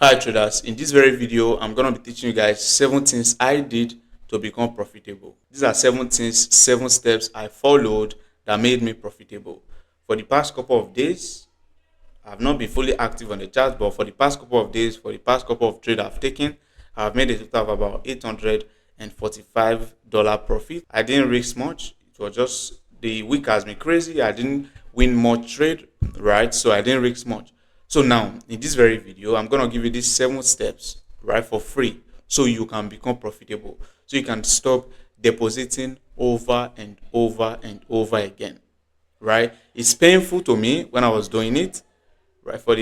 Hi traders, in this very video I'm going to be teaching you guys 7 things I did to become profitable. These are 7 things, 7 steps I followed that made me profitable. For the past couple of days, I've not been fully active on the chart, but for the past couple of days, for the past couple of trades I've taken, I've made a total of about $845 profit. I didn't risk much. It was just the week has been crazy. I didn't win much trade, right? So I didn't risk much. So now in this very video, I'm gonna give you these 7 steps, right, for free, so you can become profitable. So you can stop depositing over and over and over again, right? It's painful to me when I was doing it, right? For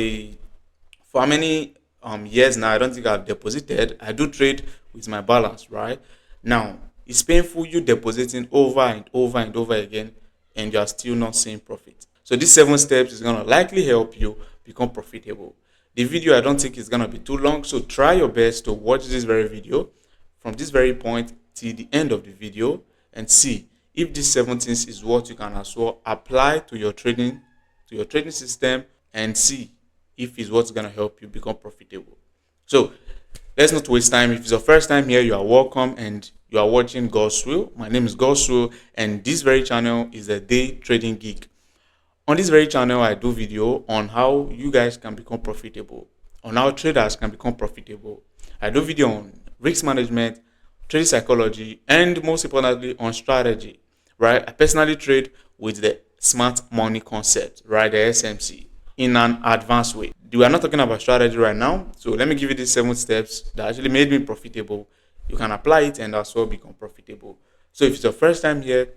how many years now, I don't think I've deposited. I do trade with my balance, right? Now it's painful you depositing over and over and over again, and you are still not seeing profit. So these 7 steps is gonna likely help you become profitable. The video I don't think is gonna be too long, so try your best to watch this very video from this very point till the end of the video and see if these 7 things is what you can as well apply to your trading system, and see if it's what's gonna help you become profitable. So let's not waste time. If it's your first time here, you are welcome, and you are watching God's Will. My name is God's Will, and this very channel is a day trading geek. On this very channel, I do video on how you guys can become profitable, on how traders can become profitable. I do video on risk management, trading psychology, and most importantly on strategy, right? I personally trade with the smart money concept, right? The SMC, in an advanced way. We are not talking about strategy right now. So let me give you these 7 steps that actually made me profitable. You can apply it and as well become profitable. So if it's your first time here,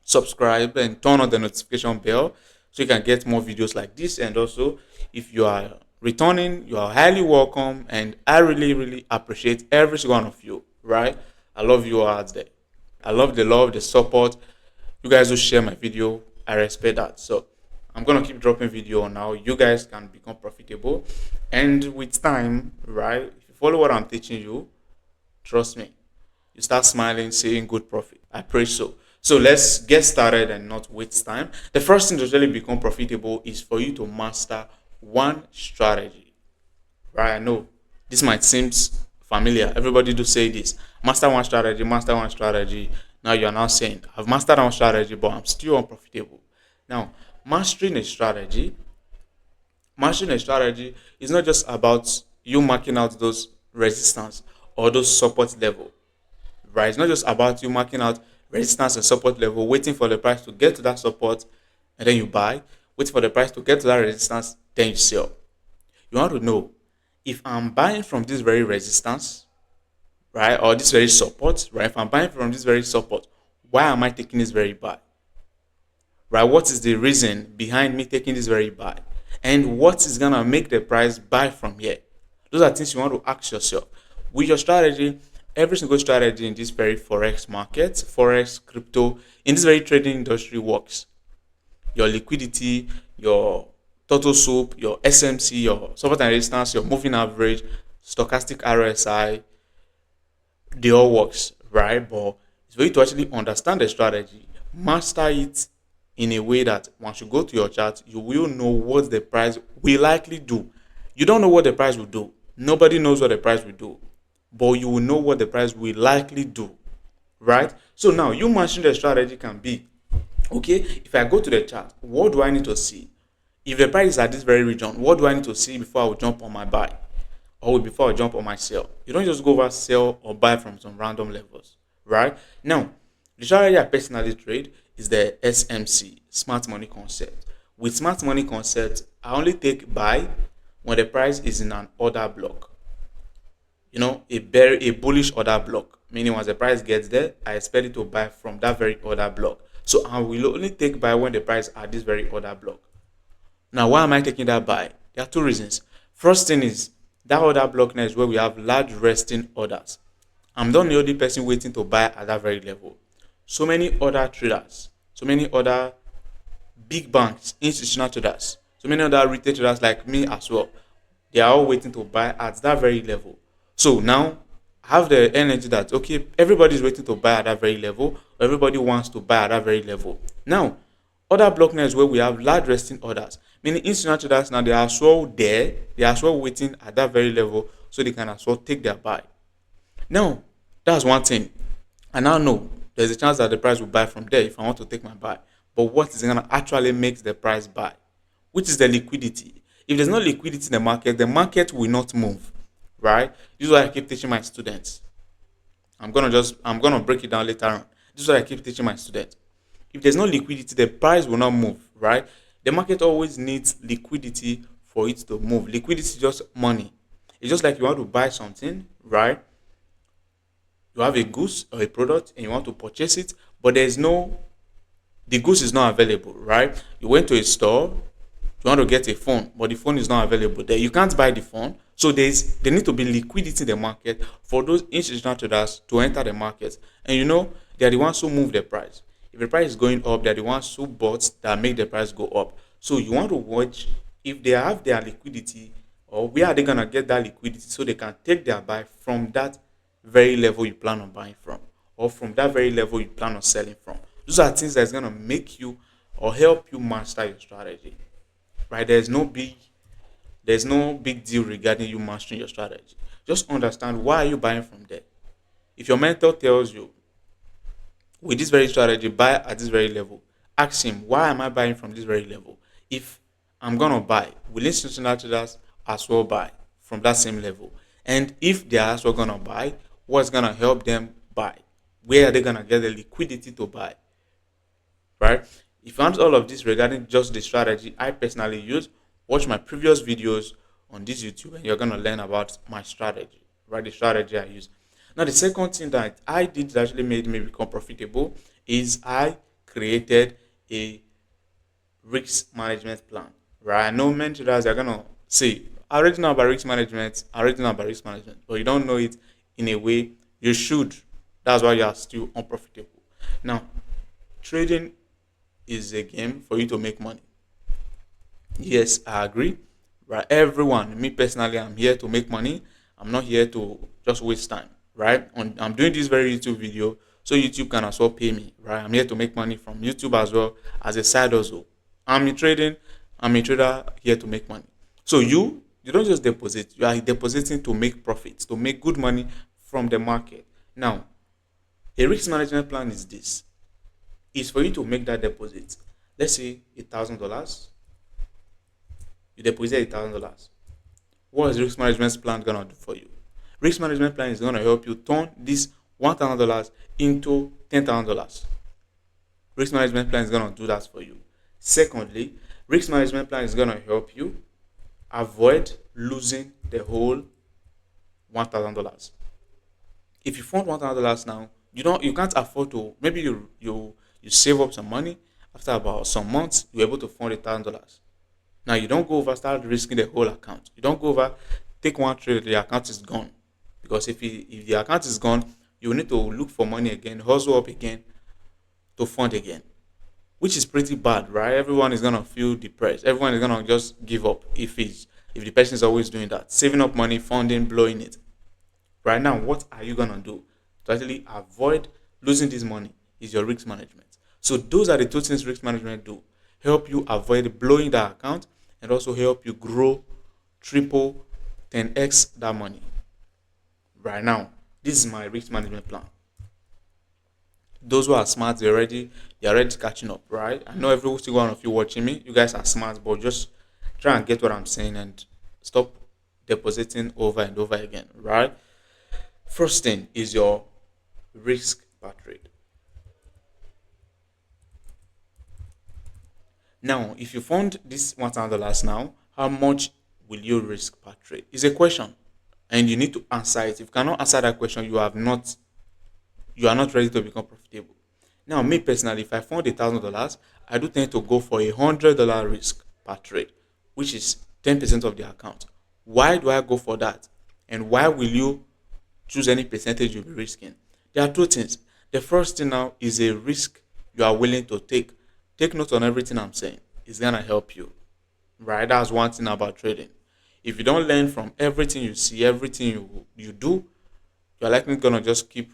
subscribe and turn on the notification bell so you can get more videos like this. And also, if you are returning, you are highly welcome, and I really appreciate every single one of you, right? I love you all out there. I love the love, the support. You guys who share my video, I respect that. So I'm gonna keep dropping video on how you guys can become profitable, and with time, right, if you follow what I'm teaching you, trust me, you start smiling, seeing good profit. I pray so. So let's get started and not waste time. The first thing to really become profitable is for you to master one strategy, right? I know this might seem familiar. Everybody do say this: master one strategy, master one strategy. Now you are now saying, I've mastered one strategy, but I'm still unprofitable. Now, mastering a strategy is not just about you marking out those resistance or those support level, right? It's not just about you marking out resistance and support level, waiting for the price to get to that support, and then you buy, wait for the price to get to that resistance, then you sell. You want to know, if I'm buying from this very resistance, right, or this very support, right? If I'm buying from this very support, why am I taking this very buy? Right? What is the reason behind me taking this very buy? And what is gonna make the price buy from here? Those are things you want to ask yourself. With your strategy, every single strategy in this very Forex market, Forex, crypto, in this very trading industry works. Your liquidity, your total soup, your SMC, your support and resistance, your moving average, stochastic RSI, they all works, right? But it's for you to actually understand the strategy, master it in a way that once you go to your chart, you will know what the price will likely do. You don't know what the price will do. Nobody knows what the price will do, but you will know what the price will likely do, right? So now you mastering the strategy can be, okay, if I go to the chart, what do I need to see? If the price is at this very region, what do I need to see before I will jump on my buy, or before I jump on my sell? You don't just go over sell or buy from some random levels, right? Now, the strategy I personally trade is the SMC, smart money concept. With smart money concept, I only take buy when the price is in an order block. You know, a bullish order block, meaning once the price gets there, I expect it to buy from that very order block. So I will only take buy when the price at this very order block. Now, why am I taking that buy? There are 2 reasons. First thing is, that order block now is where we have large resting orders. I'm not the only person waiting to buy at that very level. So many other traders, so many other big banks, institutional traders, so many other retail traders like me as well, they are all waiting to buy at that very level. So now I have the energy that, okay, everybody is waiting to buy at that very level, or everybody wants to buy at that very level. Now, Other blockness where we have large resting orders, meaning institutional traders now they are as well there, they are as well waiting at that very level so they can as well take their buy. Now, that's one thing. I now know there's a chance that the price will buy from there if I want to take my buy. But what is going to actually make the price buy? Which is the liquidity. If there's no liquidity in the market will not move, right? This is what I keep teaching my students. I'm gonna break it down later on. This is what I keep teaching my students. If there's no liquidity, the price will not move, right? The market always needs liquidity for it to move. Liquidity is just money. It's just like you want to buy something, right? You have a goods or a product and you want to purchase it, but the goods is not available, right? You went to a store, you want to get a phone, but the phone is not available there. You can't buy the phone. So there need to be liquidity in the market for those institutional traders to enter the market. And they are the ones who move the price. If the price is going up, they are the ones who bought that make the price go up. So you want to watch if they have their liquidity, or where are they gonna get that liquidity so they can take their buy from that very level you plan on buying from, or from that very level you plan on selling from. Those are things that's gonna make you or help you master your strategy. Right? There's no big deal regarding you mastering your strategy. Just understand, why are you buying from there. If your mentor tells you, with this very strategy, buy at this very level, ask him, why am I buying from this very level? If I'm gonna buy, will institutional traders as well buy from that same level? And if they are as well gonna buy, what's gonna help them buy? Where are they gonna get the liquidity to buy? Right? If you want all of this regarding just the strategy I personally use, watch my previous videos on this YouTube and you're going to learn about my strategy, right? The strategy I use. Now, the second thing that I did that actually made me become profitable is I created a risk management plan, right? I know many traders are going to say, I already know about risk management, but you don't know it in a way you should. That's why you are still unprofitable. Now, trading is a game for you to make money. Yes, I agree. Right? Everyone, me personally, I'm here to make money. I'm not here to just waste time. Right? I'm doing this very YouTube video so YouTube can as well pay me. Right? I'm here to make money from YouTube as well as a side hustle. I'm in trading. I'm a trader here to make money. So you don't just deposit. You are depositing to make profits, to make good money from the market. Now, a risk management plan is this. Is for you to make that deposit. Let's say $1,000. You deposit $1,000. What is risk management plan gonna do for you? Risk management plan is gonna help you turn this $1,000 into $10,000. Risk management plan is gonna do that for you. Secondly, risk management plan is gonna help you avoid losing the whole $1,000. If you fund $1,000 now, you can't afford to. Maybe you save up some money. After about some months, you're able to fund $1,000. Now you don't go over start risking the whole account. You don't go over take one trade, the account is gone. Because if the account is gone, you need to look for money again, hustle up again to fund again, which is pretty bad, right? Everyone is gonna feel depressed. Everyone is gonna just give up if the person is always doing that, saving up money, funding, blowing it. Right now, what are you gonna do to actually avoid losing this money? Is your risk management. So those are the two things risk management do: help you avoid blowing that account, and also help you grow, triple, 10x that money. Right now, this is my risk management plan. Those who are smart, they're already catching up, right? I know every single one of you watching me, you guys are smart, but just try and get what I'm saying and stop depositing over and over again, right? First thing is your risk per trade. Now, if you fund this $1,000 now, how much will you risk per trade? It's a question, and you need to answer it. If you cannot answer that question, you are not ready to become profitable. Now, me personally, if I fund $1,000, I do tend to go for $100 risk per trade, which is 10% of the account. Why do I go for that? And why will you choose any percentage you'll be risking? There are two things. The first thing now is a risk you are willing to take. Take note on everything I'm saying. It's gonna help you. Right? That's one thing about trading. If you don't learn from everything you see, everything you do, you're likely gonna just keep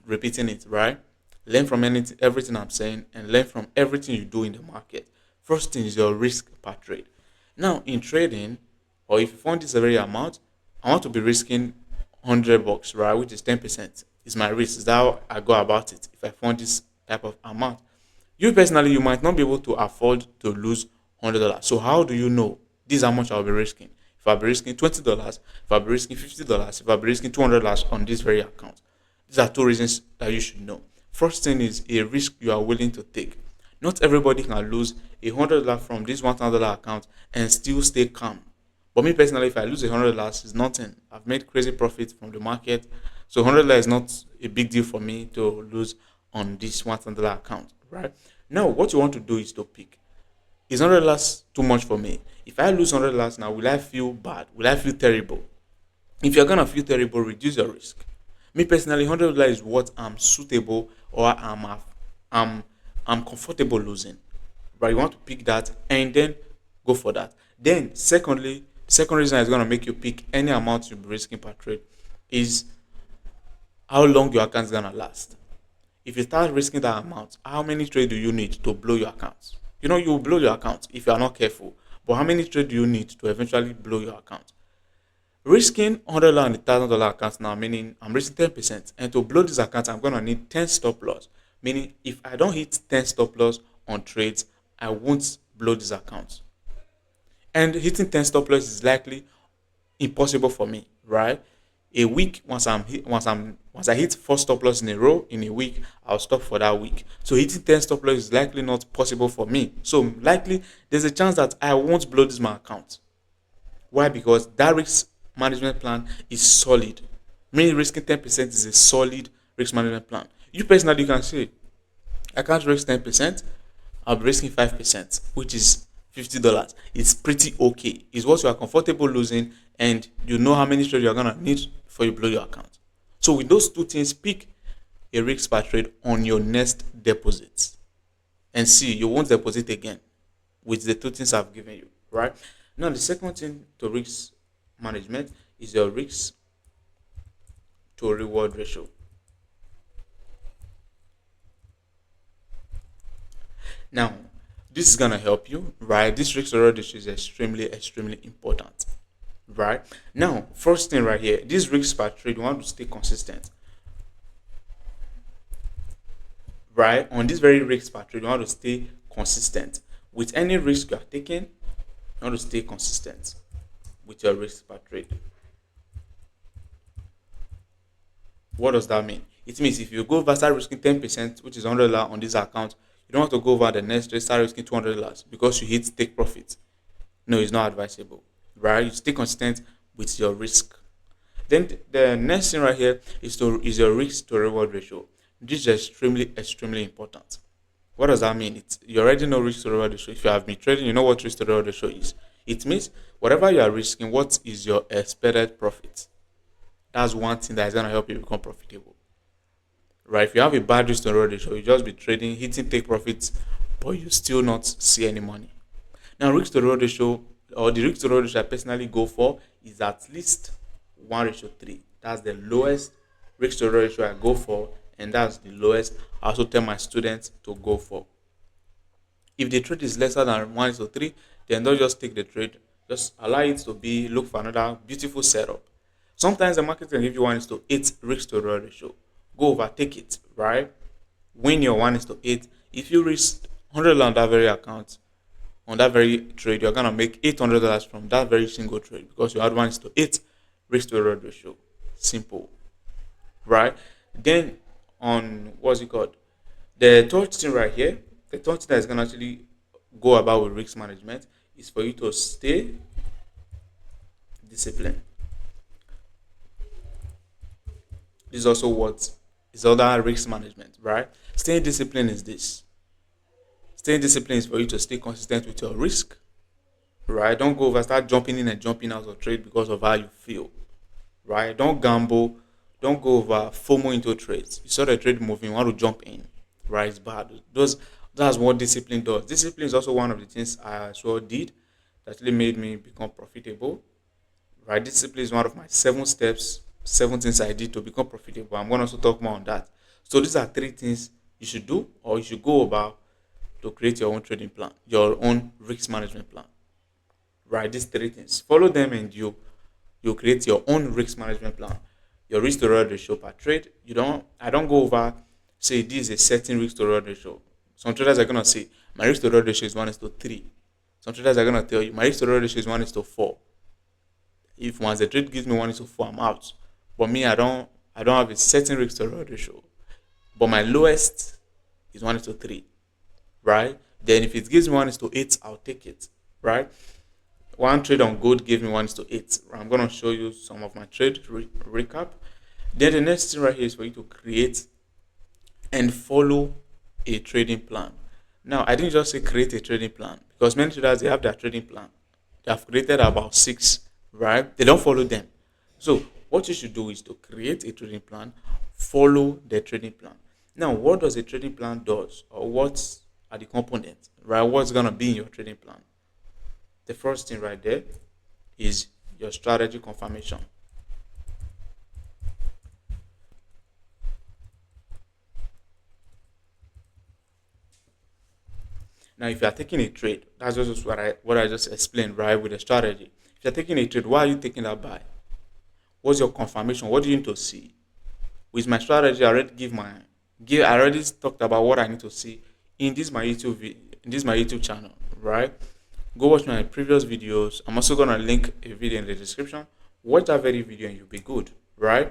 repeating it, right? Learn from anything, everything I'm saying, and learn from everything you do in the market. First thing is your risk per trade. Now, in trading, or if you fund this very amount, I want to be risking 100 bucks, right? Which is 10%. Is my risk. Is that how I go about it if I fund this type of amount? You personally, you might not be able to afford to lose $100. So how do you know this is how much I'll be risking? If I'll be risking $20, if I'll be risking $50, if I'll be risking $200 on this very account. These are two reasons that you should know. First thing is a risk you are willing to take. Not everybody can lose $100 from this $1,000 account and still stay calm. But me personally, if I lose $100, it's nothing. I've made crazy profit from the market, so $100 is not a big deal for me to lose on this $1,000 account, right? Now, what you want to do is to pick. Is $100 too much for me? If I lose $100 now, will I feel bad? Will I feel terrible? If you're gonna feel terrible, reduce your risk. Me personally, $100 is what I'm suitable or I'm I'm comfortable losing. But you want to pick that and then go for that. Then, secondly, the second reason is gonna make you pick any amount you'll be risking per trade is how long your account is gonna last. If you start risking that amount, how many trades do you need to blow your account? You know, you will blow your account if you are not careful. But how many trades do you need to eventually blow your account? Risking $100 and $1,000 accounts now, meaning I'm risking 10%. And to blow this account, I'm going to need 10 stop loss. Meaning, if I don't hit 10 stop loss on trades, I won't blow this account. And hitting 10 stop loss is likely impossible for me, right? A week, once I hit 4 stop loss in a row in a week, I'll stop for that week. So hitting 10 stop loss is likely not possible for me. So likely there's a chance that I won't blow this my account. Why? Because that risk management plan is solid. Me risking 10% is a solid risk management plan. You personally, you can say, I can't risk 10%, I'll be risking 5%, which is $50. It's pretty okay. It's what you are comfortable losing, and you know how many trades you're gonna need for you blow your account. So with those two things, pick a risk per trade on your next deposit. And see, you won't deposit again with the two things I've given you, right? Now the second thing to risk management is your risk to reward ratio. Now, this is gonna help you, right? This risk to reward ratio is extremely important, right? Now, first thing right here, this risk per trade, you want to stay consistent, right? On this very risk per trade, you want to stay consistent with any risk you are taking. You want to stay consistent with your risk per trade. What does that mean? It means if you go over start risking 10%, which is $100 on this account, you don't want to go over the next day start risking $200 because you hit take profit. No, it's not advisable, right? You stay consistent with your risk. Then the next thing right here is your risk to reward ratio. This is extremely important. What does that mean? You already know risk to reward ratio. If you have been trading, you know what risk to reward ratio is. It means whatever you are risking, what is your expected profit? That's one thing that is going to help you become profitable. Right? If you have a bad risk to reward ratio, you just be trading, hitting take profits, but you still not see any money. Now, risk to reward ratio, or the risk to reward ratio I personally go for, is at least 1:3. That's the lowest risk to reward ratio I go for, and that's the lowest I also tell my students to go for. If the trade is lesser than 1:3, then don't just take the trade. Just allow it to be, look for another beautiful setup. Sometimes the market can give you 1:8 risk to reward ratio. Go overtake it, right? Win your 1:8. If you risk $100 on that very account, on that very trade, you're gonna make $800 from that very single trade because you had 1:8 risk to reward ratio. Simple, right? Then on what's it called? The third thing right here, the third thing that is gonna actually go about with risk management is for you to stay disciplined. This is also what is other risk management, right? Staying disciplined is this. Staying disciplined is for you to stay consistent with your risk, right? Don't go over, start jumping in and jumping out of trade because of how you feel, right? Don't gamble. Don't go over FOMO into trades. You saw the trade moving, you want to jump in, right? It's bad. That's what discipline does. Discipline is also one of the things I as well did that actually made me become profitable, right? Discipline is one of my 7 steps, 7 things I did to become profitable. I'm going to also talk more on that. So these are 3 things you should do, or you should go about to create your own trading plan, your own risk management plan. Right? These three things. Follow them and you create your own risk management plan. Your risk to reward ratio per trade. You don't I don't go over say this is a certain risk to reward ratio. Some traders are gonna say my risk to reward ratio is 1:3. Some traders are gonna tell you my risk to reward ratio is 1:4. If once the trade gives me 1:4, I'm out. But me, I don't have a certain risk to reward ratio. But my lowest is 1:3, right? Then if it gives me 1:8, I'll take it, right? One trade on gold gave me 1:8. I'm gonna show you some of my trade recap. Then the next thing right here is for you to create and follow a trading plan. Now, I didn't just say create a trading plan because many traders they have their trading plan. They have created about six, right? They don't follow them. So, what you should do is to create a trading plan, follow the trading plan. Now, what does a trading plan does, or what are the components, right? What's gonna be in your trading plan? The first thing right there is your strategy confirmation. Now, if you are taking a trade, that's just what I just explained, right? With the strategy. If you're taking a trade, why are you taking that buy? What's your confirmation? What do you need to see? With my strategy, I already talked about what I need to see in this my YouTube channel, right? Go watch my previous videos. I'm also gonna link a video in the description. Watch that very video and you'll be good, right?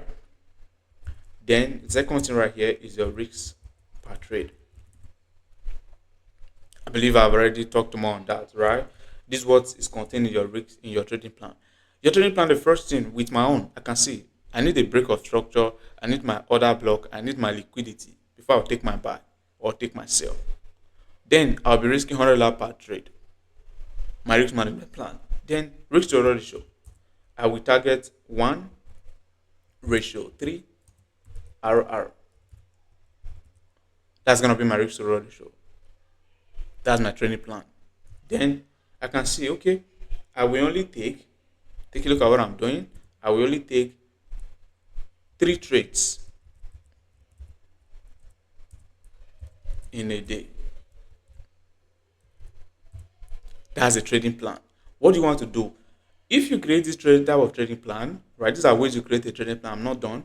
Then the second thing right here is your risks per trade. I believe I've already talked more on that, right? This is what is contained in your risks in your trading plan. Your trading plan, the first thing with my own, I can see I need a break of structure, I need my order block, I need my liquidity before I'll take my buy or take my sell. Then I'll be risking $100 per trade. My risk management plan. Then risk to reward ratio. I will target 1:3 RR. That's gonna be my risk to reward ratio. That's my training plan. Then I can see, okay, I will only take a look at what I'm doing. I will only take 3 trades in a day. That's a trading plan. What do you want to do? If you create this type of trading plan, right? These are ways you create a trading plan. I'm not done.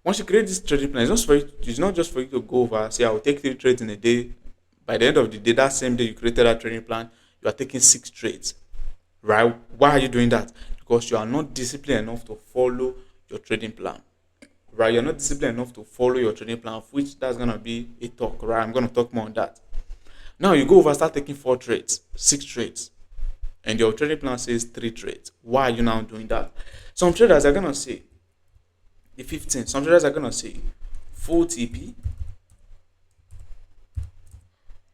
Once you create this trading plan, it's not just for you to go over, say I will take 3 trades in a day. By the end of the day, that same day you created that trading plan, you are taking 6 trades. Right? Why are you doing that? Because you are not disciplined enough to follow your trading plan. Right? You're not disciplined enough to follow your trading plan, of which that's gonna be a talk, right? I'm gonna talk more on that. Now you go over, start taking 4 trades, 6 trades, and your trading plan says 3 trades. Why are you now doing that? Some traders are gonna say the 15. Some traders are gonna say full TP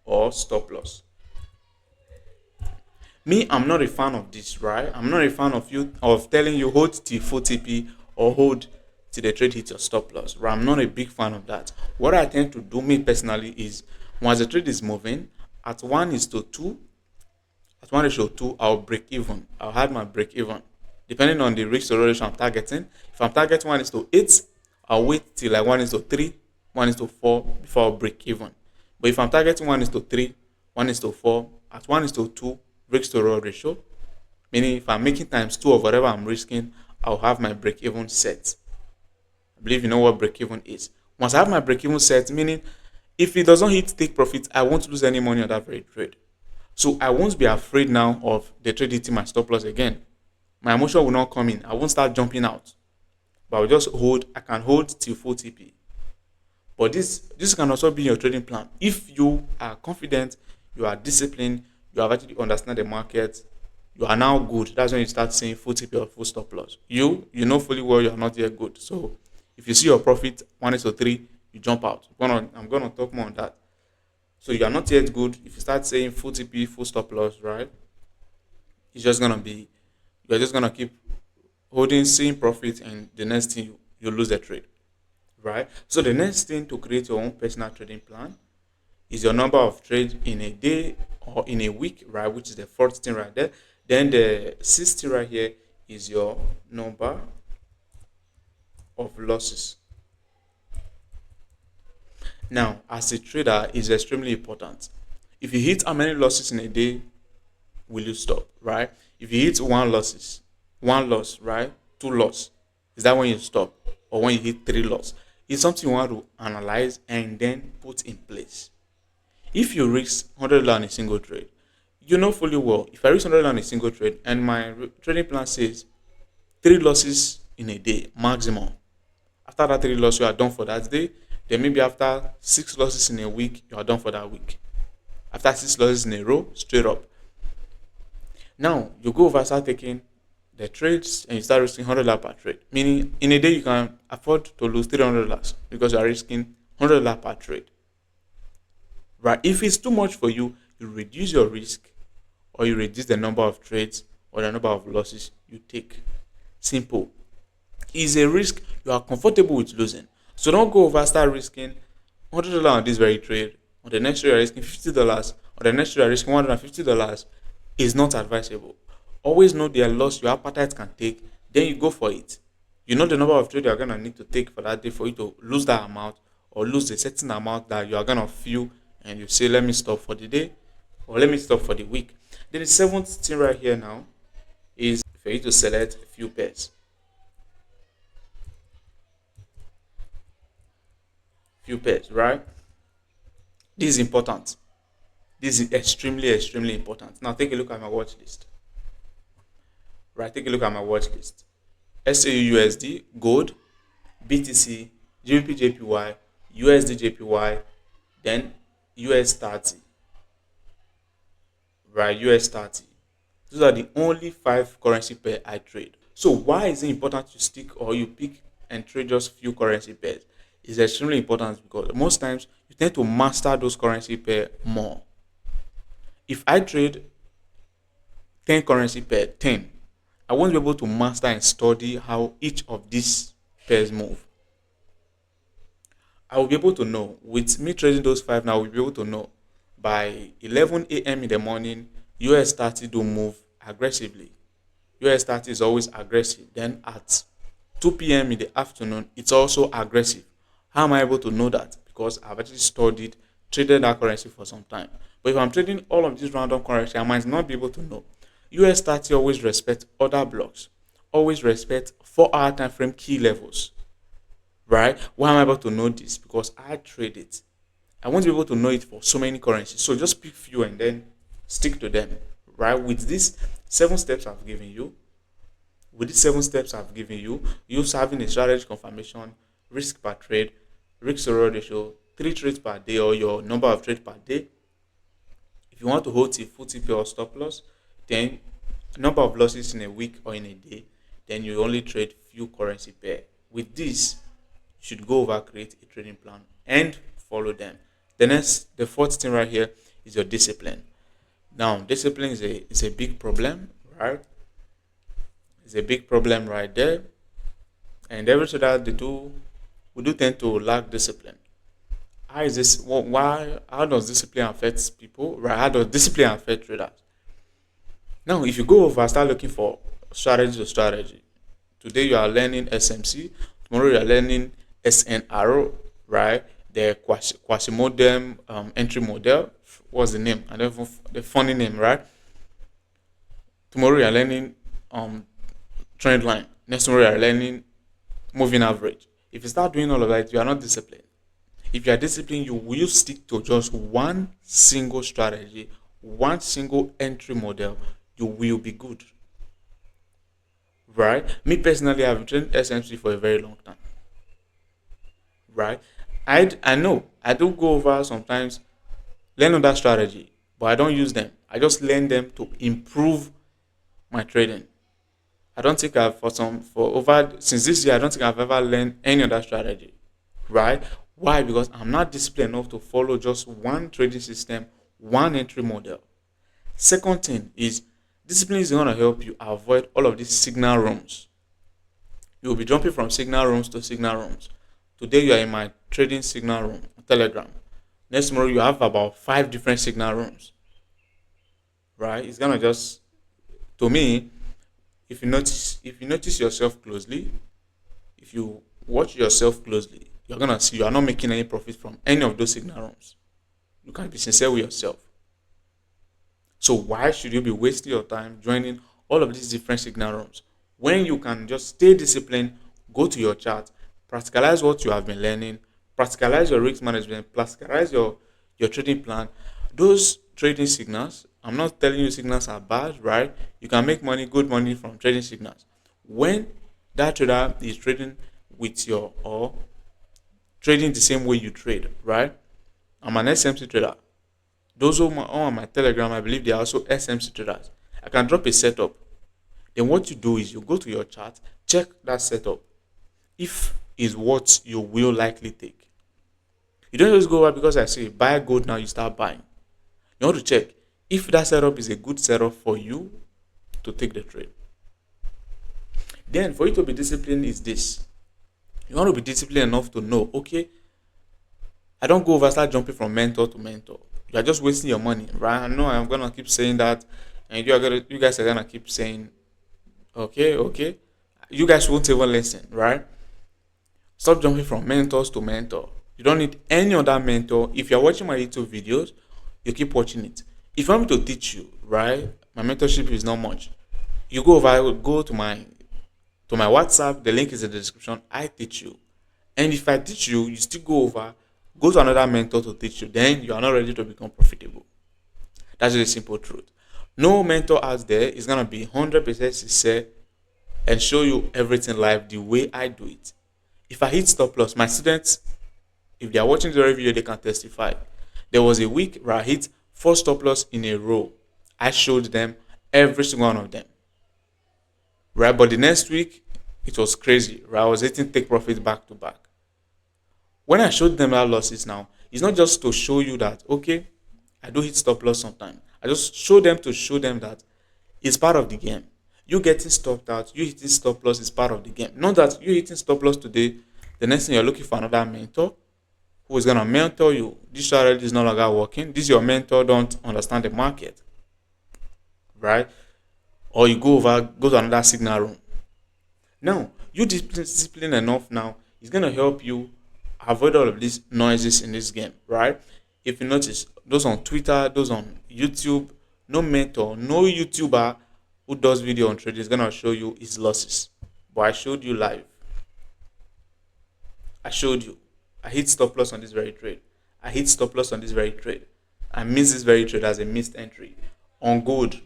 or stop loss. Me, I'm not a fan of this, right? I'm not a fan of telling you hold till full TP or hold till the trade hits your stop loss. Right? I'm not a big fan of that. What I tend to do, me personally, is once the trade is moving at 1:2, at 1:2, I'll break even. I'll have my break even. Depending on the risk to ratio I'm targeting. If I'm targeting 1:8, I'll wait till like 1:3, 1:4 before I'll break even. But if I'm targeting 1:3, 1:4, at 1:2 risk to reward ratio, meaning if I'm making times 2 of whatever I'm risking, I'll have my break even set. I believe you know what break even is. Once I have my break even set, meaning if it doesn't hit take profit, I won't lose any money on that very trade. So I won't be afraid now of the trade hitting my stop loss again. My emotion will not come in. I won't start jumping out. But I'll just hold. I can hold till full TP. But this can also be your trading plan. If you are confident, you are disciplined, you have actually understand the market, you are now good. That's when you start saying full TP or full stop loss. You know fully well you are not yet good. So if you see your profit 1:3, you jump out. I'm gonna talk more on that. So you are not yet good. If you start saying full TP, full stop loss, right? It's just gonna be you're just gonna keep holding, seeing profit, and the next thing you lose the trade, right? So the next thing to create your own personal trading plan is your number of trades in a day or in a week, right? Which is the fourth thing right there. Then the sixth thing right here is your number of losses. Now, as a trader, is extremely important. If you hit how many losses in a day will you stop, right? If you hit one loss, right? Two loss, is that when you stop? Or when you hit three loss? It's something you want to analyze and then put in place. If you risk $100 on a single trade, you know fully well, if I risk $100 on a single trade and my trading plan says three losses in a day maximum, after that three losses, you are done for that day. Then maybe after six losses in a week, you are done for that week. After six losses in a row, straight up. Now you go over, start taking the trades, and you start risking $100 per trade. Meaning, in a day you can afford to lose $300 because you are risking $100 per trade. Right? If it's too much for you, you reduce your risk, or you reduce the number of trades or the number of losses you take. Simple. Is a risk you are comfortable with losing. So don't go over, start risking $100 on this very trade. On the next trade, you're risking $50. On the next trade, you're risking $150. Is not advisable. Always know the loss your appetite can take, then you go for it. You know the number of trades you're gonna need to take for that day for you to lose that amount or lose a certain amount that you are gonna feel, and you say, let me stop for the day or let me stop for the week. Then the seventh thing right here now is for you to select a few pairs. Few pairs, right? This is important. This is extremely, extremely important. Now take a look at my watch list. Right, take a look at my watch list. SAUUSD, gold, BTC, GBP JPY, USD JPY, then US 30. Right, US 30. Those are the only five currency pair I trade. So why is it important to stick or you pick and trade just few currency pairs? It's extremely important because most times you tend to master those currency pair more. If I trade 10 currency pair, 10, I won't be able to master and study how each of these pairs move. I will be able to know with me trading those five now. I will be able to know by 11 a.m. in the morning, US 30 do move aggressively. US 30 is always aggressive. Then at 2 p.m. in the afternoon, it's also aggressive. How am I able to know that? Because I've actually studied, traded that currency for some time. But if I'm trading all of these random currency, I might not be able to know. US 30 always respect other blocks, always respect 4 hour time frame key levels. Right? Why am I able to know this? Because I trade it. I won't be able to know it for so many currencies. So just pick few and then stick to them. Right? With these 7 steps I've given you, you having a strategy confirmation, risk per trade, risk to reward ratio, 3 trades per day or your number of trades per day. If you want to hold a full TP or stop loss, then number of losses in a week or in a day, then you only trade few currency pair. With this, you should go over, create a trading plan and follow them. The fourth thing right here is your discipline. Now, discipline is a big problem, right? It's a big problem right there. And every trader we do tend to lack discipline. How is this? Why? How does discipline affect people? Right? How does discipline affect traders? Now, if you go over, start looking for strategy to strategy. Today you are learning SMC. Tomorrow you are learning SNR, right? The quasi-modem entry model. What's the name? I don't know the funny name, right? Tomorrow you are learning trend line. Next tomorrow you are learning moving average. If you start doing all of that, you are not disciplined. If you are disciplined, you will stick to just one single strategy, one single entry model. You will be good. Right? Me personally, I've been training SMC for a very long time. Right? I know I do go over sometimes learn on that strategy, but I don't use them. I just learn them to improve my trading. I don't think I've for over since this year I don't think I've ever learned any other strategy. Right? Why? Because I'm not disciplined enough to follow just one trading system, one entry model. Second thing is discipline is going to help you avoid all of these signal rooms. You will be jumping from signal rooms to signal rooms. Today you are in my trading signal room, Telegram. Next tomorrow you have about 5 different signal rooms. Right? It's gonna just to me, if you notice yourself closely, if you watch yourself closely, you're gonna see you are not making any profit from any of those signal rooms. You can be sincere with yourself. So why should you be wasting your time joining all of these different signal rooms when you can just stay disciplined, go to your chart, practicalize what you have been learning, practicalize your risk management, practicalize your trading plan. Those trading signals, I'm not telling you signals are bad, right? You can make money, good money from trading signals. When that trader is trading with your or trading the same way you trade, right? I'm an SMC trader. Those who are on my Telegram, I believe they are also SMC traders. I can drop a setup. Then what you do is you go to your chart, check that setup. If is what you will likely take. You don't just go out because I say buy gold now, you start buying. You want to check if that setup is a good setup for you to take the trade. Then for you to be disciplined is this. You want to be disciplined enough to know, okay, I don't go over start jumping from mentor to mentor. You are just wasting your money, right? I know I'm gonna keep saying that, and you guys are gonna keep saying, okay. You guys won't even listen, right? Stop jumping from mentors to mentor. You don't need any other mentor. If you're watching my YouTube videos, you keep watching it. If you want me to teach you, right? My mentorship is not much. You go over, go to my WhatsApp. The link is in the description. I teach you. And if I teach you, you still go over, go to another mentor to teach you. Then you are not ready to become profitable. That's the simple truth. No mentor out there is gonna be 100% sincere and show you everything live the way I do it. If I hit stop loss, my students, if they are watching the video, they can testify. There was a week where I hit 4 stop loss in a row. I showed them every single one of them. Right, but the next week it was crazy. Right, I was hitting take profit back to back. When I showed them that losses now, it's not just to show you that okay, I do hit stop loss sometimes. I just show them to show them that it's part of the game. You getting stopped out, you hitting stop loss is part of the game. Not that you hitting stop loss today, the next thing you're looking for another mentor who is gonna mentor you. This strategy is no longer working. This your mentor don't understand the market, right? Or you go to another signal room. Now you discipline enough now. It's gonna help you avoid all of these noises in this game, right? If you notice, those on Twitter, those on YouTube, no mentor, no YouTuber who does video on trading is gonna show you his losses. But I showed you live. I showed you. I hit stop loss on this very trade. I hit stop loss on this very trade. I missed this very trade as a missed entry. On gold.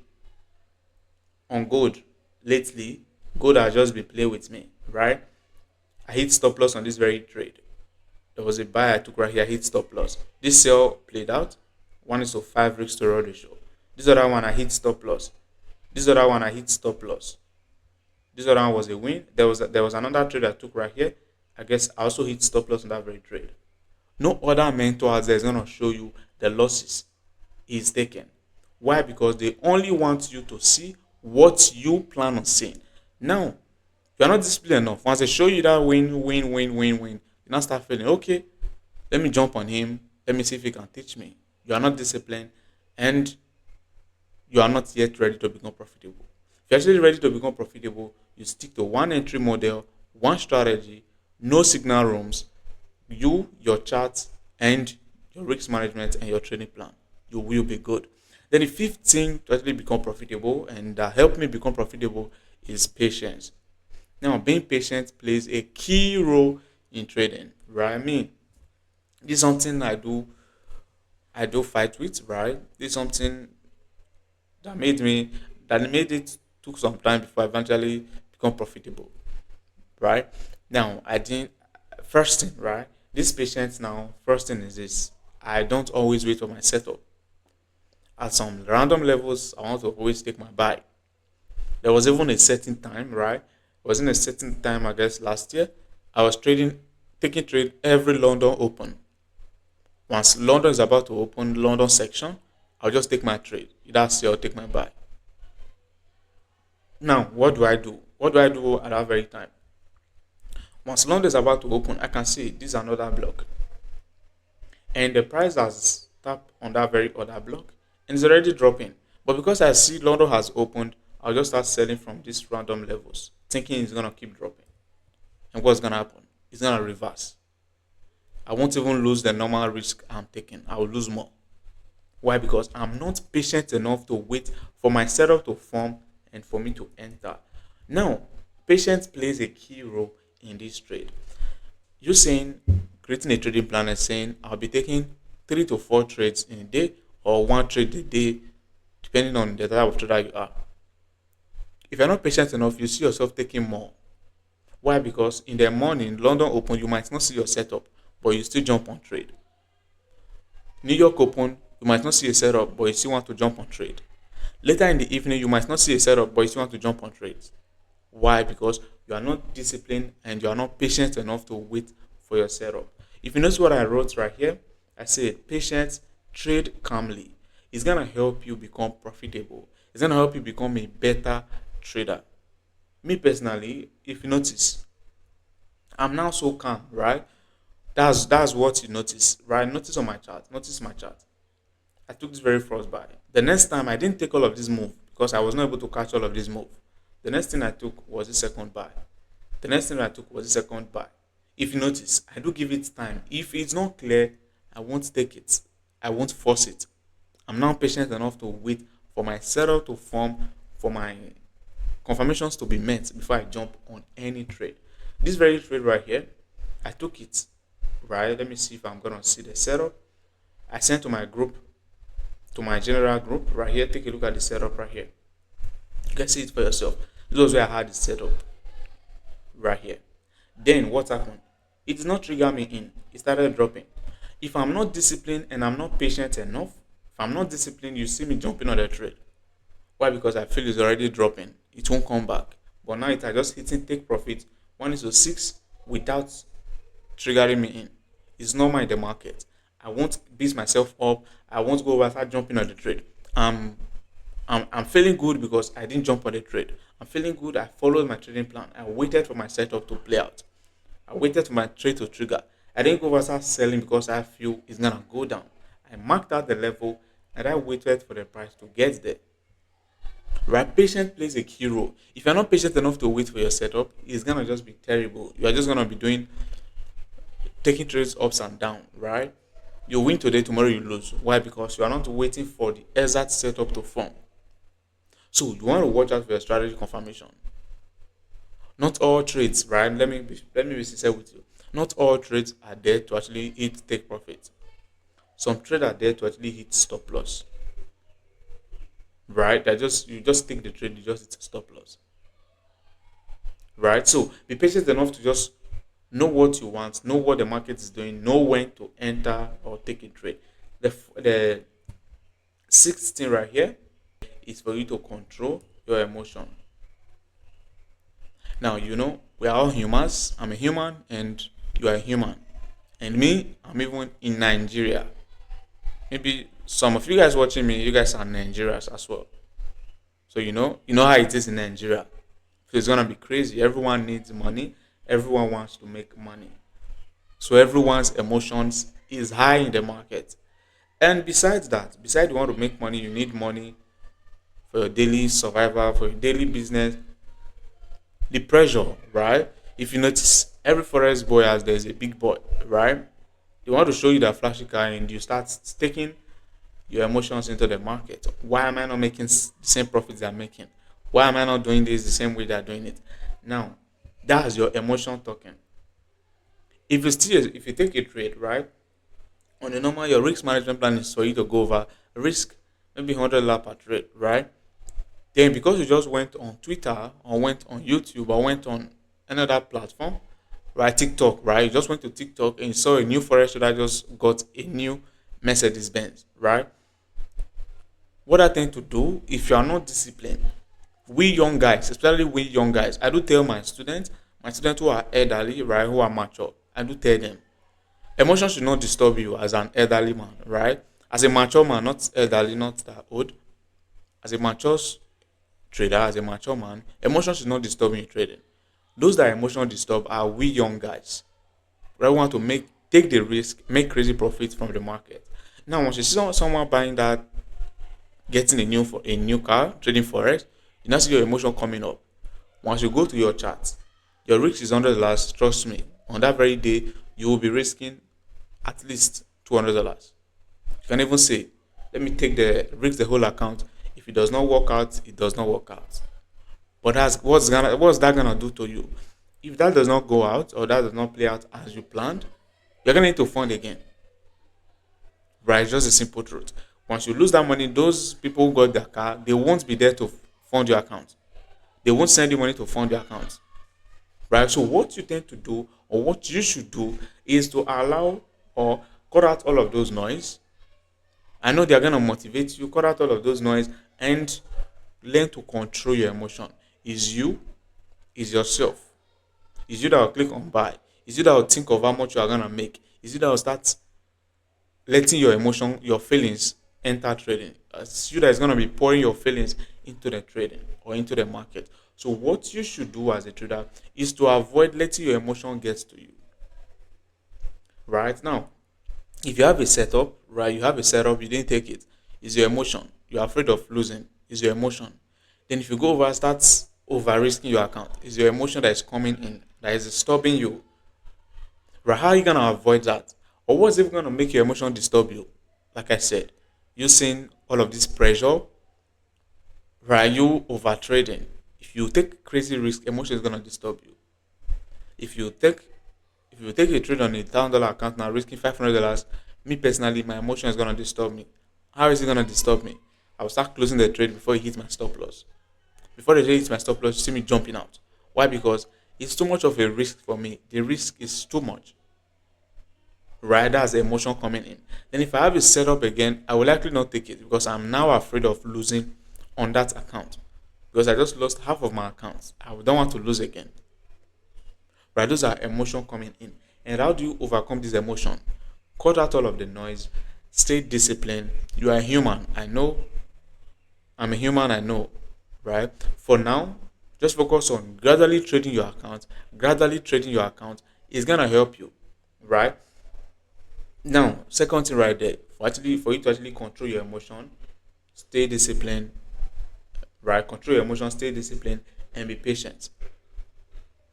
On gold. Lately, gold has just been playing with me, right? I hit stop loss on this very trade. There was a buy I took right here. I hit stop loss. This sell played out. 1:5 risk to reward ratio. This other one I hit stop loss. This other one I hit stop loss. This other one was a win. There was another trade I took right here. I guess I also hit stop loss on that very trade. No other mentor out there is gonna show you the losses he's taken. Why? Because they only want you to see what you plan on seeing. Now, you're not disciplined enough. Once they show you that win, you now start feeling okay. Let me jump on him. Let me see if he can teach me. You are not disciplined, and you are not yet ready to become profitable. If you're actually ready to become profitable, you stick to one entry model, one strategy, no signal rooms, your charts, and your risk management and your trading plan. You will be good. Then the fifth thing to actually become profitable and help me become profitable is patience. Now, being patient plays a key role in trading, right? I mean, this is something I do fight with, right? This is something that made it took some time before I eventually become profitable, right? Now, I didn't first thing, right? This patience now, first thing is this. I don't always wait for my setup. At some random levels, I want to always take my buy. There was even a certain time, right? It was in a certain time, I guess last year, I was taking trade every London open. Once London is about to open, London section, I'll just take my trade. Either sell or take my buy. Now, what do I do? What do I do at that very time? Once London is about to open, I can see this is another block. And the price has tapped on that very other block and it's already dropping. But because I see London has opened, I'll just start selling from these random levels, thinking it's gonna keep dropping. And what's gonna happen? It's gonna reverse. I won't even lose the normal risk I'm taking. I will lose more. Why? Because I'm not patient enough to wait for my setup to form and for me to enter. Now, patience plays a key role in this trade. You saying creating a trading plan and saying I'll be taking 3 to 4 trades in a day or 1 trade a day, depending on the type of trader you are. If you're not patient enough, you see yourself taking more. Why? Because in the morning, London open, you might not see your setup, but you still jump on trade. New York open, you might not see a setup, but you still want to jump on trade. Later in the evening, you might not see a setup, but you still want to jump on trades. Why? Because you are not disciplined and you are not patient enough to wait for your setup. If you notice what I wrote right here, I said patience, trade calmly. It's gonna help you become profitable. It's gonna help you become a better trader. Me personally, if you notice, I'm now so calm, right? That's what you notice, right? Notice on my chart. Notice my chart. I took this very first buy. The next time I didn't take all of this move because I was not able to catch all of this move. The next thing I took was the second buy. The next thing I took was the second buy. If you notice, I do give it time. If it's not clear, I won't take it. I won't force it. I'm now patient enough to wait for my setup to form, for my confirmations to be met before I jump on any trade. This very trade right here, I took it. Right? Let me see if I'm gonna see the setup. I sent to my group, to my general group right here. Take a look at the setup right here. You can see it for yourself. This was where I had the setup right here. Then what happened? It did not trigger me in. It started dropping. If I'm not disciplined and I'm not patient enough, if I'm not disciplined, you see me jumping on the trade. Why? Because I feel it's already dropping. It won't come back. But now it I just hitting take profit 1:6 without triggering me in. It's normal in the market. I won't beat myself up. I won't go over and start jumping on the trade. I'm feeling good because I didn't jump on the trade. I'm feeling good. I followed my trading plan. I waited for my setup to play out. I waited for my trade to trigger. I didn't go over and start selling because I feel it's gonna go down. I marked out the level and I waited for the price to get there. Right? Patience plays a key role. If you're not patient enough to wait for your setup, it's gonna just be terrible. You are just gonna be taking trades ups and down, right? You win today, tomorrow you lose. Why? Because you are not waiting for the exact setup to form. So you want to watch out for your strategy confirmation. Not all trades, right? Let me be sincere with you. Not all trades are there to actually hit take profit. Some trades are there to actually hit stop loss. Right? You just take the trade, you just hit stop loss. Right? So be patient enough to just know what you want, know what the market is doing, know when to enter or take a trade. The sixth thing right here is for you to control your emotion. Now, we are all humans. I'm a human and you are a human. And me, I'm even in Nigeria. Maybe some of you guys watching me, you guys are Nigerians as well. So you know how it is in Nigeria. So it's gonna be crazy. Everyone needs money. Everyone wants to make money. So everyone's emotions is high in the market. And besides you want to make money, you need money for your daily survival, for your daily business. The pressure, right? If you notice, every Forex boy has there's a big boy, right? They want to show you that flashy car and you start taking your emotions into the market. Why am I not making the same profits they're making? Why am I not doing this the same way they're doing it? Now, that's your emotion talking. If you take a trade, right? On a normal, your risk management plan is for you to go over risk, maybe $100 per trade, right? Then because you just went on Twitter or went on YouTube or went on another platform, right? TikTok, right? You just went to TikTok and you saw a new Forex trader just got a new Mercedes Benz, right? What I tend to do, if you are not disciplined, we young guys, especially we young guys, I do tell my students who are elderly, right, who are mature, I do tell them, emotion should not disturb you as an elderly man, right? As a mature man, not elderly, not that old, as a mature trader, as a mature man, emotion should not disturb you in trading. Those that emotion disturb are we young guys. We want to take the risk, make crazy profits from the market. Now, once you see someone buying that, getting a new car, trading forex, you now see your emotion coming up. Once you go to your chart, your risk is $100. Trust me, on that very day, you will be risking at least $200. You can even say, let me take the risk the whole account. If it does not work out, it does not work out. But that's what's that gonna do to you? If that does not go out or that does not play out as you planned, you're gonna need to fund again. Right? It's just a simple truth. Once you lose that money, those people who got their car, they won't be there to fund your account. They won't send you money to fund your account. Right? So what you tend to do or what you should do is to allow or cut out all of those noise. I know they're gonna motivate you, cut out all of those noise and learn to control your emotion. Is you, is yourself. Is you that will click on buy. Is you that will think of how much you are gonna make. Is you that will start letting your emotion, your feelings enter trading. It's you that is gonna be pouring your feelings into the trading or into the market. So what you should do as a trader is to avoid letting your emotion get to you. Right now, if you have a setup, right, you have a setup, you didn't take it. It's your emotion. You're afraid of losing. It's your emotion. Then if you go over, start over risking your account. It's your emotion that is coming in, that is disturbing you. Right? How are you gonna avoid that? Or what's even gonna make your emotion disturb you? Like I said, you seeing all of this pressure, right? You over trading. If you take crazy risk, emotion is gonna disturb you. If you take if you take a trade on $1,000 account now, risking $500, me personally, my emotion is gonna disturb me. How is it gonna disturb me? I will start closing the trade before it hits my stop loss. Before the trade hits my stop loss, you see me jumping out. Why? Because it's too much of a risk for me. The risk is too much. Right? That's the emotion coming in. Then if I have it set up again, I will likely not take it because I'm now afraid of losing on that account. Because I just lost half of my accounts. I don't want to lose again. Right? Those are emotion coming in. And how do you overcome this emotion? Cut out all of the noise. Stay disciplined. You are human. I know. I'm a human. I know. Right? For now, just focus on gradually trading your account. Gradually trading your account is gonna help you. Right? Now, second thing right there, for you to actually control your emotion, stay disciplined. Right? Control your emotion. Stay disciplined and be patient.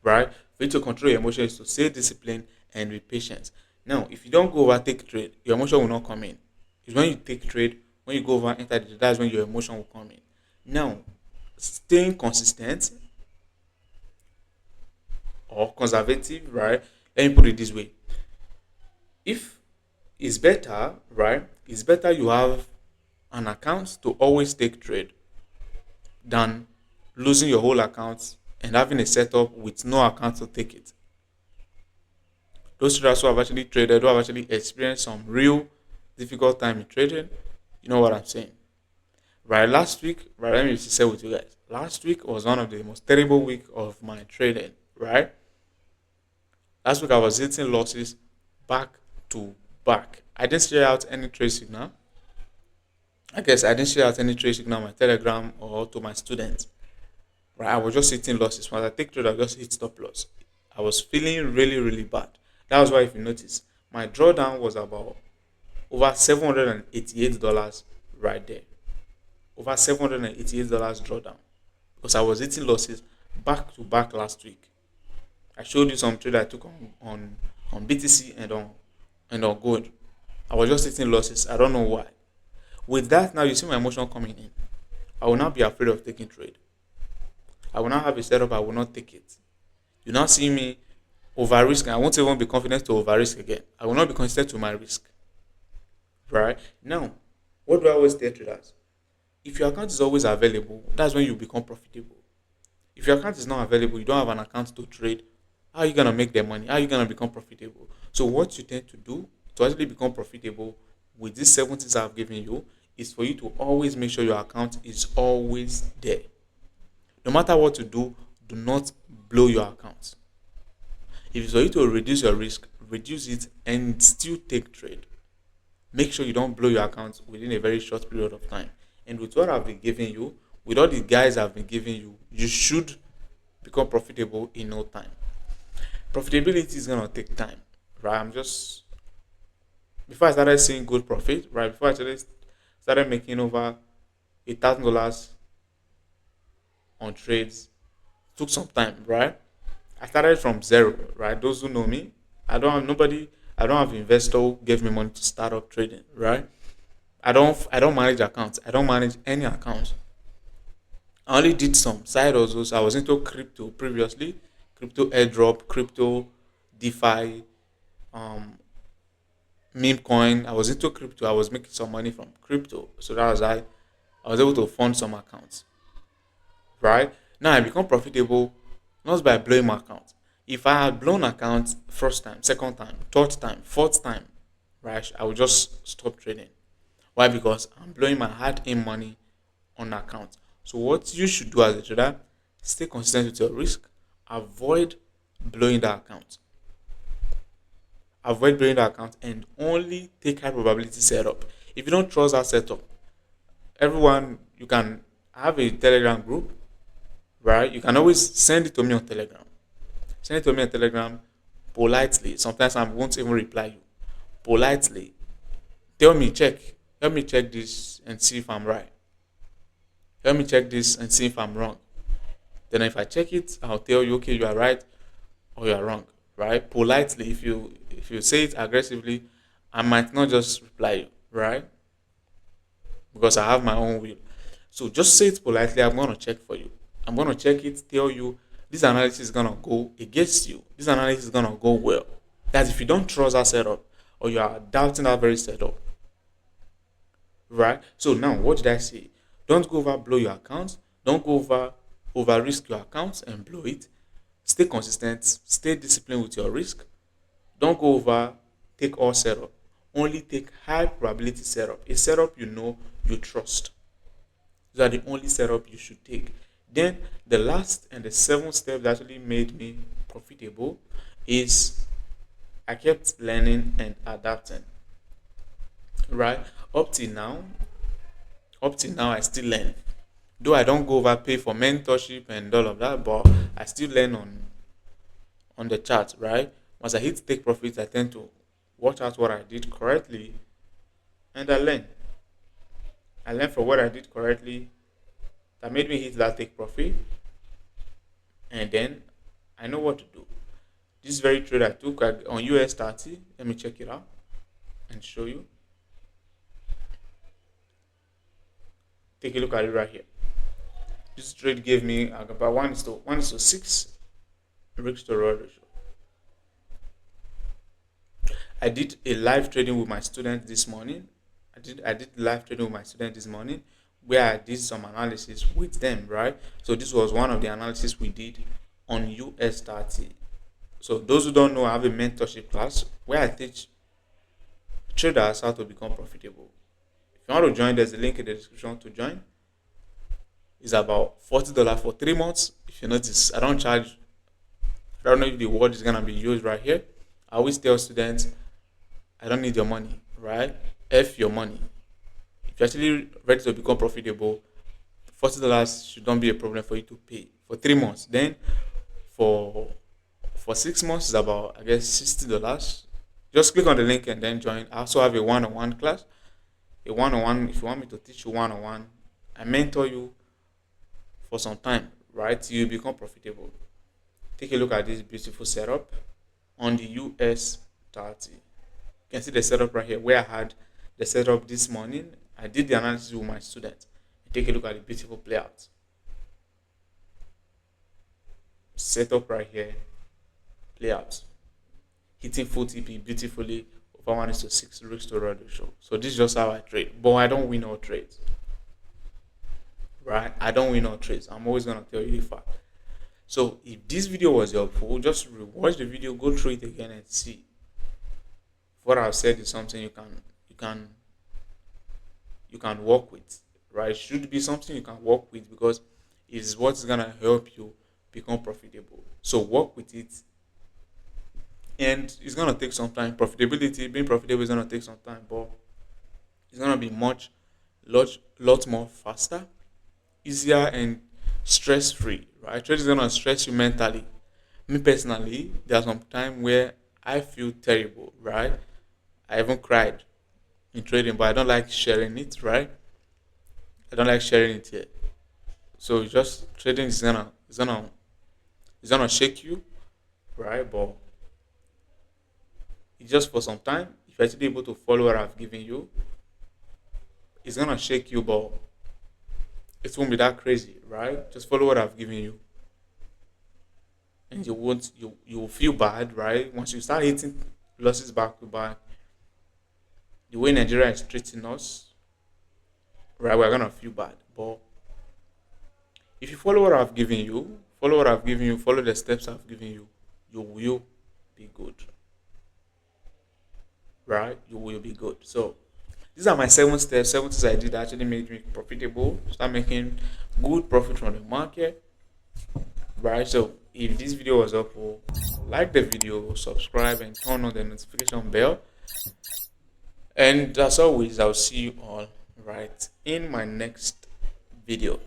Right? For you to control your emotions is to stay disciplined and be patient. Now, if you don't go over take trade, your emotion will not come in. It's when you take trade, when you go over enter the trade, that's when your emotion will come in. Now, staying consistent or conservative, right? Let me put it this way. If it's better, right? It's better you have an account to always take trade than losing your whole account and having a setup with no account to take it. Those traders who have actually traded, who have actually experienced some real difficult time in trading, you know what I'm saying. Right, last week, right, let me just say with you guys. Last week was one of the most terrible week of my trading, right? Last week I was hitting losses back to back. I didn't share out any trade signal. I guess I didn't share out any trade signal on my Telegram or to my students. Right, I was just hitting losses. When I take trade, I just hit stop loss. I was feeling really, really bad. That was why, if you notice, my drawdown was about over $788 right there. Over $788 drawdown because I was hitting losses back to back last week. I showed you some trade I took on BTC and on gold. I was just hitting losses. I don't know why. With that, now you see my emotion coming in. I will not be afraid of taking trade. I will not have a setup. I will not take it. You now see me over risk. I won't even be confident to over risk again. I will not be consistent to my risk. Right now, what do I always tell traders? If your account is always available, that's when you become profitable. If your account is not available, you don't have an account to trade, how are you gonna make the money? How are you gonna become profitable? So what you tend to do to actually become profitable with these 7 things I've given you is for you to always make sure your account is always there. No matter what you do not blow your account. If it's for you to reduce your risk, reduce it and still take trade. Make sure you don't blow your account within a very short period of time. And with what I've been giving you, with all the guys I've been giving you, you should become profitable in no time. Profitability is gonna take time, right? Before I started seeing good profit, right? Before I started making over $1,000 on trades, took some time, right? I started from zero, right? Those who know me, I don't have nobody. I don't have investor who gave me money to start up trading, right? I don't manage accounts. I don't manage any accounts. I only did some side hustles. I was into crypto previously, crypto airdrop, crypto DeFi, um, meme coin. I was into crypto. I was making some money from crypto. So that was I was able to fund some accounts. Right? Now I become profitable not by blowing my account. If I had blown account first time, second time, third time, fourth time, right, I would just stop trading. Why? Because I'm blowing my hard-earned money on account. So what you should do as a trader, stay consistent with your risk, avoid blowing the account. Avoid blowing the account and only take high probability setup. If you don't trust that setup, everyone you can have a Telegram group, right? You can always send it to me on Telegram. Send it to me on Telegram politely. Sometimes I won't even reply you. Politely. Tell me, check. Help me check this and see if I'm right. Help me check this and see if I'm wrong. Then if I check it, I'll tell you, okay, you are right or you are wrong. Right? Politely. If you say it aggressively, I might not just reply you, right? Because I have my own will. So just say it politely. I'm gonna check for you. I'm gonna check it, tell you this analysis is gonna go against you. This analysis is gonna go well. That's if you don't trust that setup or you are doubting that very setup. Right? So now what did I say? Don't go over blow your account. Don't go over risk your account and blow it. Stay consistent, stay disciplined with your risk. Don't go over take all setup. Only take high probability setup. A setup you know you trust. These are the only setup you should take. Then the last and the seventh step that actually made me profitable is I kept learning and adapting. Right? Up till now, I still learn. Though I don't go over pay for mentorship and all of that, but I still learn on the chart, right? Once I hit take profit, I tend to watch out what I did correctly and I learn. I learn from what I did correctly that made me hit that take profit, and then I know what to do. This very trade I took on US 30. Let me check it out and show you. Take a look at it right here. This trade gave me about 1:6 risk to reward ratio. I did a live trading with my student this morning. I did live trading with my student this morning where I did some analysis with them, right? So this was one of the analysis we did on US 30. So those who don't know, I have a mentorship class where I teach traders how to become profitable. If you want to join, there's a link in the description to join. It's about $40 for 3 months. If you notice, I don't charge. I don't know if the word is gonna be used right here. I always tell students, I don't need your money, right? F your money. If you're actually ready to become profitable, $40 should not be a problem for you to pay for 3 months. Then for 6 months is about I guess $60. Just click on the link and then join. I also have a one-on-one class. A one-on-one, if you want me to teach you one-on-one, I mentor you for some time, right? You become profitable. Take a look at this beautiful setup on the US 30. You can see the setup right here where I had the setup this morning. I did the analysis with my students. Take a look at the beautiful playout. Setup right here, playout. Hitting full TP beautifully over 1:6 risk to reward ratio. So this is just how I trade. But I don't win all trades. Right? I don't win all trades. I'm always gonna tell you the fact. So if this video was helpful, just watch the video, go through it again and see if what I've said is something you can work with. Right? It should be something you can work with because it's what's gonna help you become profitable. So work with it. And it's gonna take some time. Being profitable is gonna take some time, but it's gonna be lot more faster, easier, and stress free. Right? Trade is gonna stress you mentally. Me personally, there's some time where I feel terrible. Right? I even cried in trading, but I don't like sharing it. Right? I don't like sharing it here. So just trading is gonna shake you, right? But It's just for some time. If you're actually able to follow what I've given you, it's gonna shake you, but it won't be that crazy, right? Just follow what I've given you, and you will feel bad, right? Once you start hitting losses back to back, the way Nigeria is treating us, right? We're gonna feel bad. But if you follow what I've given you, follow the steps I've given you, you will be good, right? You will be good. So these are my 7 steps. 7 things I did that actually made me profitable. Start making good profit from the market, right? So if this video was helpful, like the video, subscribe, and turn on the notification bell. And as always, I'll see you all right in my next video.